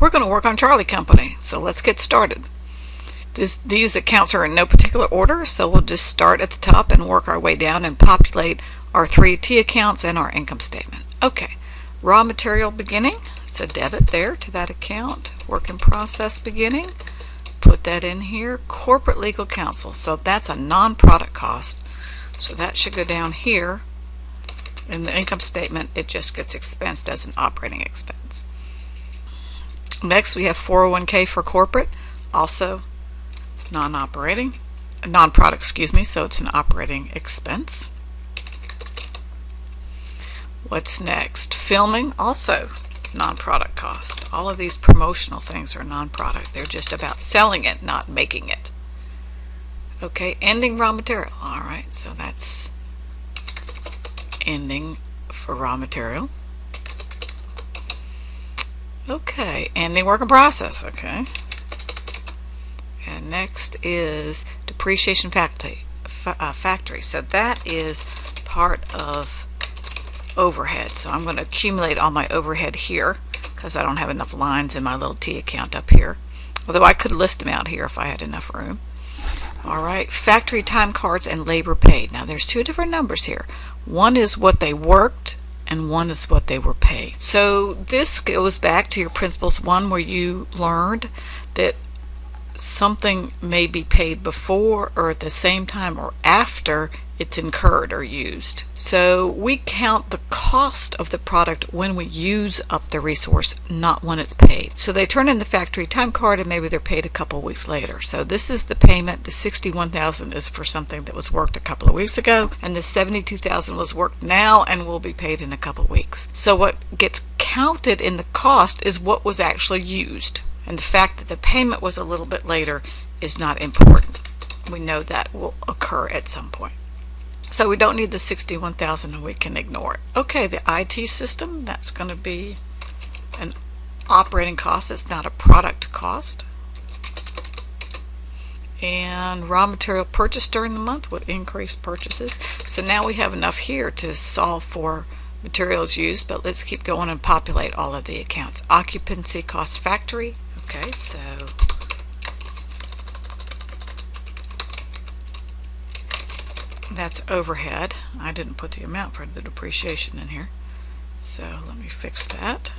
we're going to work on Charlie Company. So let's get started. These accounts are in no particular order, so we'll just start at the top and work our way down and populate our 3T accounts and our income statement. Okay, raw material beginning, it's a debit there to that account. Work in process beginning, put that in here. Corporate legal counsel, so that's a non-product cost, so that should go down here. In the income statement, it just gets expensed as an operating expense. Next, we have 401k for corporate, also non-product, so it's an operating expense. What's next? Filming, also non-product cost. All of these promotional things are non-product. They're just about selling it, not making it. Okay, ending raw material. All right, so that's ending for raw material. Okay, ending work in process. Okay. And next is depreciation factory. So that is part of overhead. So I'm going to accumulate all my overhead here because I don't have enough lines in my little T account up here. Although I could list them out here if I had enough room. All right, factory time cards and labor paid. Now there's two different numbers here. One is what they worked and one is what they were paid. So this goes back to your principles 1 where you learned that something may be paid before or at the same time or after it's incurred or used. So we count the cost of the product when we use up the resource, not when it's paid. So they turn in the factory time card and maybe they're paid a couple weeks later. So this is the payment. The $61,000 is for something that was worked a couple of weeks ago, and the $72,000 was worked now and will be paid in a couple of weeks. So what gets counted in the cost is what was actually used. And the fact that the payment was a little bit later is not important. We know that will occur at some point. So we don't need the $61,000 and we can ignore it. Okay, the IT system, that's going to be an operating cost. It's not a product cost. And raw material purchased during the month would increase purchases. So now we have enough here to solve for materials used, but let's keep going and populate all of the accounts. Occupancy cost factory. Okay, so that's overhead. I didn't put the amount for the depreciation in here, so let me fix that.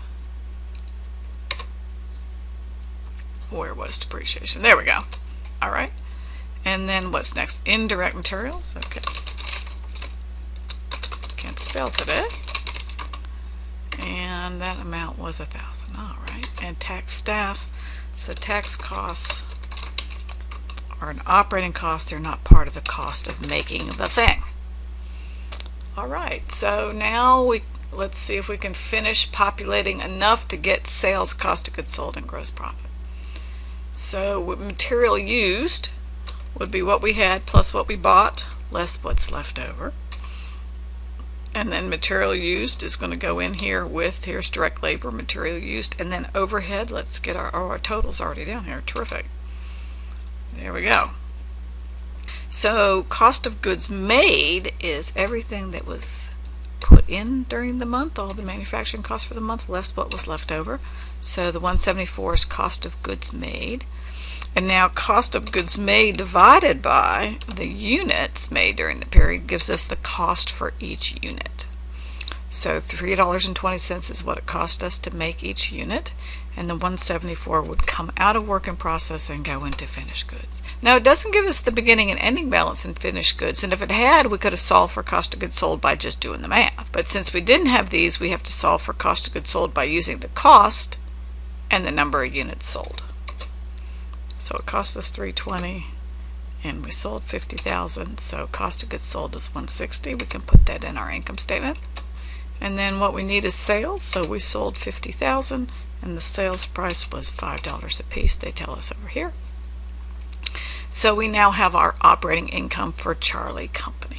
Where was depreciation? There we go. All right, and then what's next? Indirect materials. Okay, can't spell today. And that amount was $1,000. All right, and tax staff. So tax costs are an operating cost. They're not part of the cost of making the thing. All right, so now let's see if we can finish populating enough to get sales, cost of goods sold, and gross profit. So material used would be what we had plus what we bought less what's left over. And then material used is going to go in here with, here's direct labor, material used, and then overhead. Let's get our totals already down here. Terrific. There we go. So cost of goods made is everything that was put in during the month, all the manufacturing costs for the month, less what was left over. So the 174 is cost of goods made. And now cost of goods made divided by the units made during the period gives us the cost for each unit. So $3.20 is what it cost us to make each unit, and the 174 would come out of work in process and go into finished goods. Now it doesn't give us the beginning and ending balance in finished goods, and if it had, we could have solved for cost of goods sold by just doing the math. But since we didn't have these, we have to solve for cost of goods sold by using the cost and the number of units sold. So it cost us $320 and we sold 50,000, so cost of goods sold is $160. We can put that in our income statement. And then what we need is sales, so we sold 50,000 and the sales price was $5 a piece, they tell us over here. So we now have our operating income for Charlie Company.